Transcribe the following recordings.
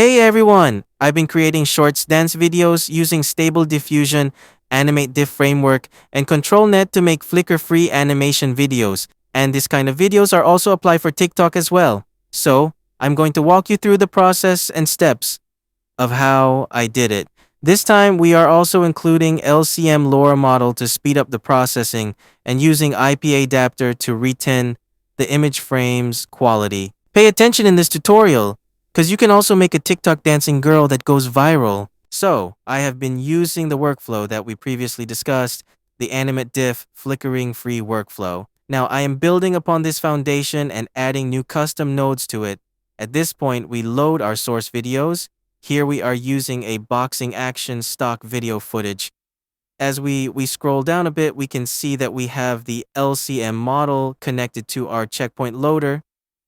Hey everyone! I've been creating shorts dance videos using stable diffusion, AnimateDiff framework, and ControlNet to make flicker-free animation videos, and this kind of videos are also apply for TikTok as well. So, I'm going to walk you through the process and steps of how I did it. This time, we are also including LCM Lora model to speed up the processing and using IPAdapter to retain the image frames quality. Pay attention in this tutorial, because you can also make a TikTok dancing girl that goes viral. So, I have been using the workflow that we previously discussed, the AnimateDiff flickering-free workflow. Now, I am building upon this foundation and adding new custom nodes to it. At this point, we load our source videos. Here we are using a boxing action stock video footage. As we scroll down a bit, we can see that we have the LCM model connected to our checkpoint loader.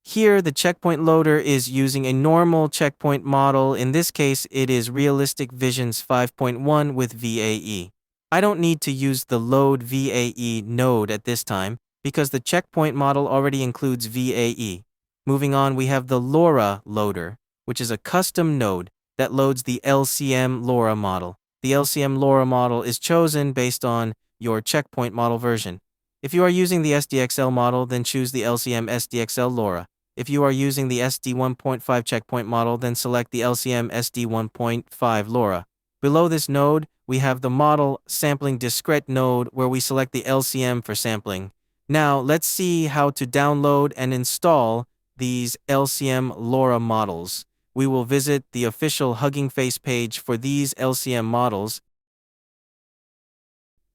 Here, the checkpoint loader is using a normal checkpoint model. In this case, it is Realistic Visions 5.1 with VAE. I don't need to use the load VAE node at this time because the checkpoint model already includes VAE. Moving on, we have the Lora loader, which is a custom node that loads the LCM Lora model. The LCM Lora model is chosen based on your checkpoint model version. If you are using the SDXL model, then choose the LCM SDXL Lora. If you are using the SD 1.5 checkpoint model, then select the LCM SD 1.5 Lora. Below this node, we have the model sampling discrete node where we select the LCM for sampling. Now, let's see how to download and install these LCM Lora models. We will visit the official Hugging Face page for these LCM models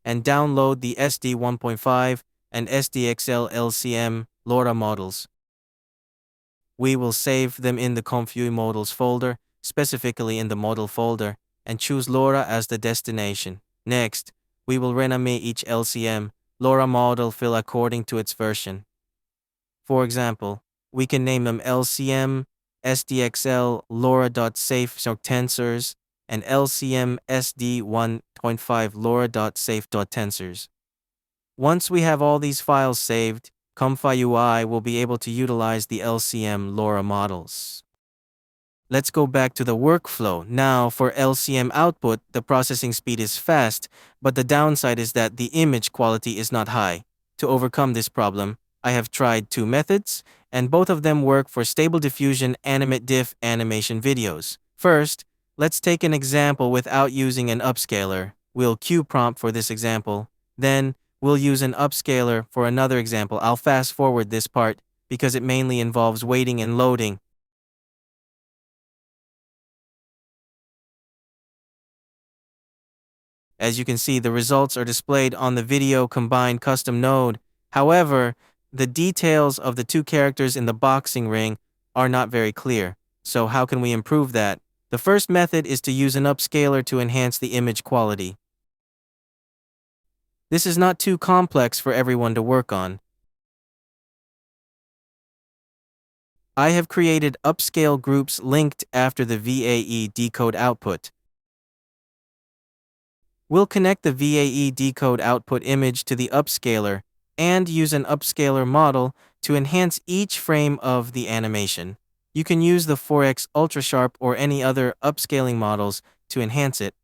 and download the SD 1.5 and SDXL LCM Lora models. We will save them in the ComfyUI models folder, specifically in the model folder, and choose Lora as the destination. Next, we will rename each LCM Lora model file according to its version. For example, we can name them LCM SDXL Lora.safe tensors and LCM SD 1.5 Lora.safe.tensors. Once we have all these files saved, ComfyUI will be able to utilize the LCM Lora models. Let's go back to the workflow. Now, for LCM output, the processing speed is fast, but the downside is that the image quality is not high. To overcome this problem, I have tried two methods, and both of them work for Stable Diffusion AnimateDiff animation videos. First, let's take an example without using an upscaler. We'll queue prompt for this example. Then, we'll use an upscaler for another example. I'll fast forward this part because it mainly involves waiting and loading. As you can see, the results are displayed on the video combined custom node. However, the details of the two characters in the boxing ring are not very clear. So how can we improve that? The first method is to use an upscaler to enhance the image quality. This is not too complex for everyone to work on. I have created upscale groups linked after the VAE decode output. We'll connect the VAE decode output image to the upscaler and use an upscaler model to enhance each frame of the animation. You can use the 4x UltraSharp or any other upscaling models to enhance it.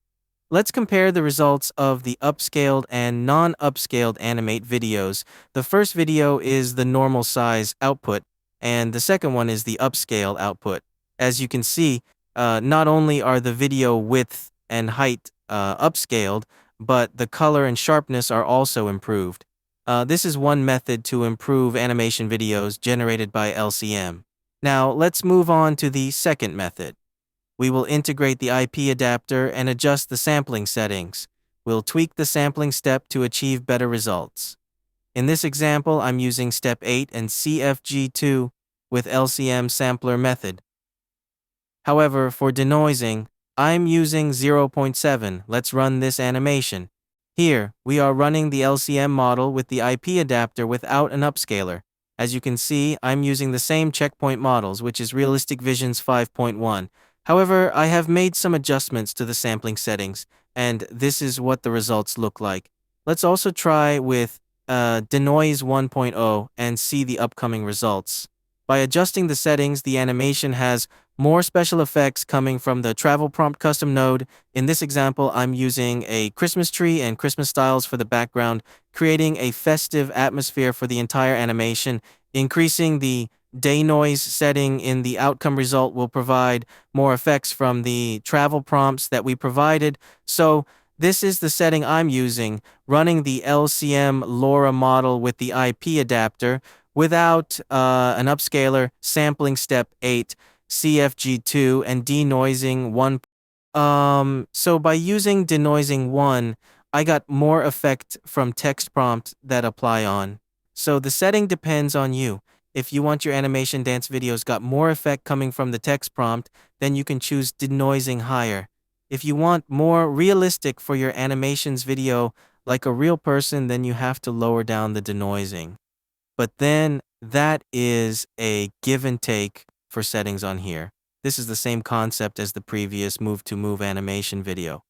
Let's compare the results of the upscaled and non-upscaled animate videos. The first video is the normal size output, and the second one is the upscale output. As you can see, not only are the video width and height upscaled, but the color and sharpness are also improved. This is one method to improve animation videos generated by LCM. Now, let's move on to the second method. We will integrate the IPAdapter and adjust the sampling settings. We'll tweak the sampling step to achieve better results. In this example, I'm using step 8 and CFG2 with LCM sampler method. However, for denoising, I'm using 0.7. Let's run this animation. Here, we are running the LCM model with the IPAdapter without an upscaler. As you can see, I'm using the same checkpoint models, which is Realistic Visions 5.1. However, I have made some adjustments to the sampling settings, and this is what the results look like. Let's also try with denoise 1.0 and see the upcoming results. By adjusting the settings, the animation has more special effects coming from the travel prompt custom node. In this example, I'm using a Christmas tree and Christmas styles for the background, creating a festive atmosphere for the entire animation. Increasing the denoise setting in the outcome result will provide more effects from the travel prompts that we provided. So this is the setting I'm using, running the LCM Lora model with the IPAdapter without an upscaler, sampling step 8, CFG2, and denoising 1. So by using denoising 1, I got more effect from text prompt that apply on. So the setting depends on you. If you want your animation dance videos got more effect coming from the text prompt, then you can choose denoising higher. If you want more realistic for your animations video like a real person, then you have to lower down the denoising. But then that is a give and take for settings on here. This is the same concept as the previous move-to-move animation video.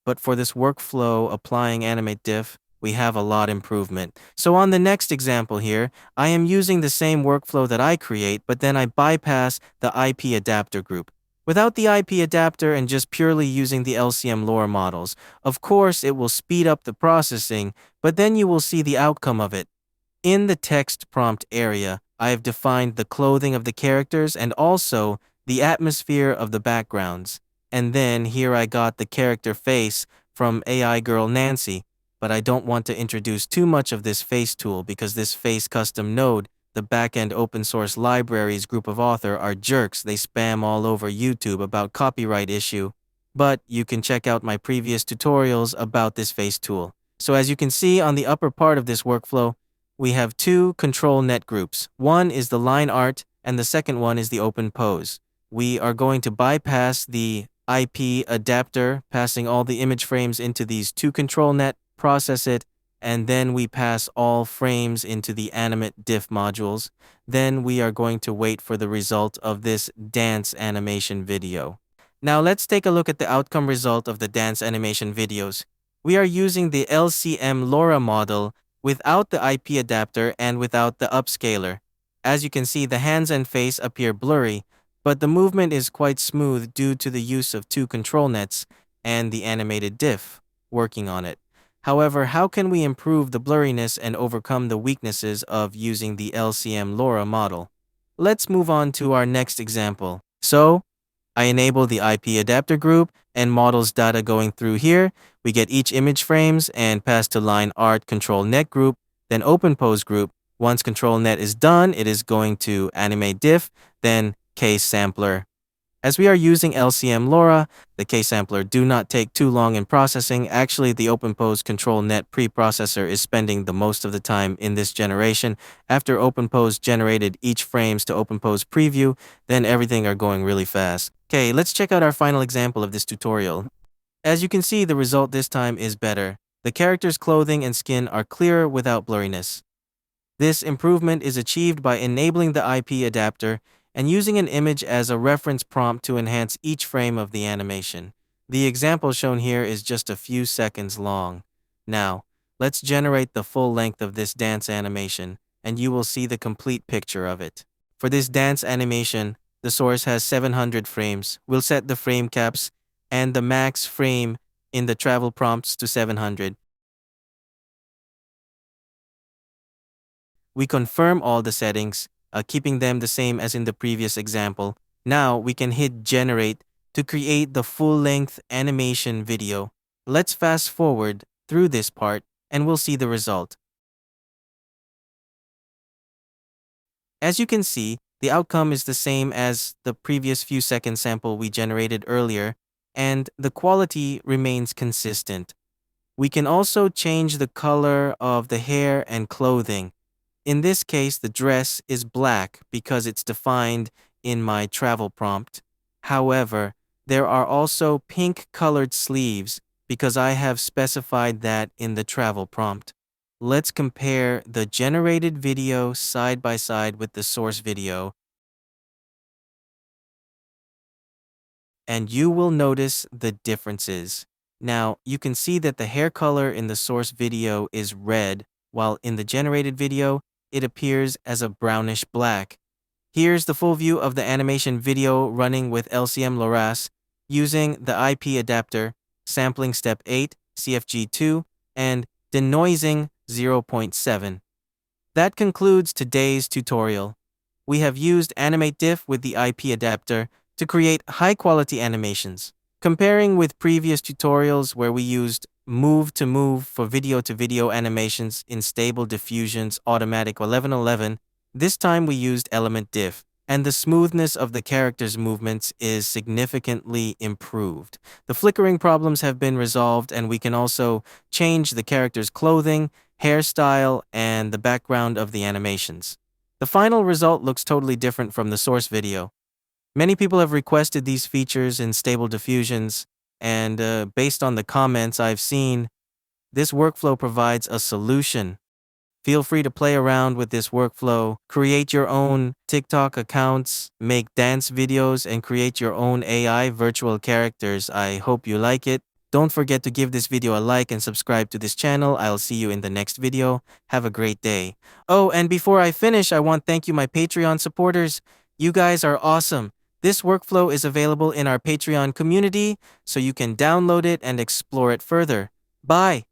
But for this workflow applying AnimateDiff, we have a lot improvement. So on the next example here, I am using the same workflow that I create, but then I bypass the IPAdapter group. Without the IPAdapter and just purely using the LCM Lora models, of course it will speed up the processing, but then you will see the outcome of it. In the text prompt area, I have defined the clothing of the characters and also the atmosphere of the backgrounds. And then here I got the character face from AI girl Nancy, but I don't want to introduce too much of this face tool because this face custom node, the backend open source libraries group of author are jerks. They spam all over YouTube about copyright issue. But you can check out my previous tutorials about this face tool. So as you can see on the upper part of this workflow, we have two control net groups. One is the line art, and the second one is the open pose. We are going to bypass the IPAdapter, passing all the image frames into these two control net, process it, and then we pass all frames into the AnimateDiff modules. Then we are going to wait for the result of this dance animation video. Now let's take a look at the outcome result of the dance animation videos. We are using the LCM Lora model without the IPAdapter and without the upscaler. As you can see, the hands and face appear blurry, but the movement is quite smooth due to the use of two control nets and the AnimateDiff working on it. However, how can we improve the blurriness and overcome the weaknesses of using the LCM Lora model? Let's move on to our next example. So, I enable the IPAdapter group and models data going through here. We get each image frames and pass to line art control net group, then open pose group. Once control net is done, it is going to AnimateDiff, then case sampler. As we are using LCM Lora, the case sampler do not take too long in processing. Actually, the OpenPose control net preprocessor is spending the most of the time in this generation. After OpenPose generated each frames to OpenPose preview, then everything are going really fast. Okay, let's check out our final example of this tutorial. As you can see, the result this time is better. The character's clothing and skin are clearer without blurriness. This improvement is achieved by enabling the IPAdapter and using an image as a reference prompt to enhance each frame of the animation. The example shown here is just a few seconds long. Now, let's generate the full length of this dance animation, and you will see the complete picture of it. For this dance animation, the source has 700 frames. We'll set the frame caps and the max frame in the travel prompts to 700. We confirm all the settings, keeping them the same as in the previous example. Now we can hit generate to create the full-length animation video. Let's fast forward through this part and we'll see the result. As you can see, the outcome is the same as the previous few second sample we generated earlier, and the quality remains consistent. We can also change the color of the hair and clothing. In this case, the dress is black because it's defined in my travel prompt. However, there are also pink-colored sleeves because I have specified that in the travel prompt. Let's compare the generated video side by side with the source video, and you will notice the differences. Now, you can see that the hair color in the source video is red, while in the generated video, it appears as a brownish black. Here's the full view of the animation video running with LCM Loras using the IPAdapter, sampling step 8, CFG2, and denoising 0.7. That concludes today's tutorial. We have used AnimateDiff with the IPAdapter to create high-quality animations. Comparing with previous tutorials where we used move to move for video-to-video animations in Stable Diffusion's Automatic 1111, this time we used Element Diff, and the smoothness of the character's movements is significantly improved. The flickering problems have been resolved, and we can also change the character's clothing, hairstyle, and the background of the animations. The final result looks totally different from the source video. Many people have requested these features in Stable Diffusions, and based on the comments I've seen, this workflow provides a solution. Feel free to play around with this workflow, create your own TikTok accounts, make dance videos, and create your own AI virtual characters. I hope you like it. Don't forget to give this video a like and subscribe to this channel. I'll see you in the next video. Have a great day. Oh, and before I finish, I want to thank you my Patreon supporters. You guys are awesome. This workflow is available in our Patreon community, so you can download it and explore it further. Bye.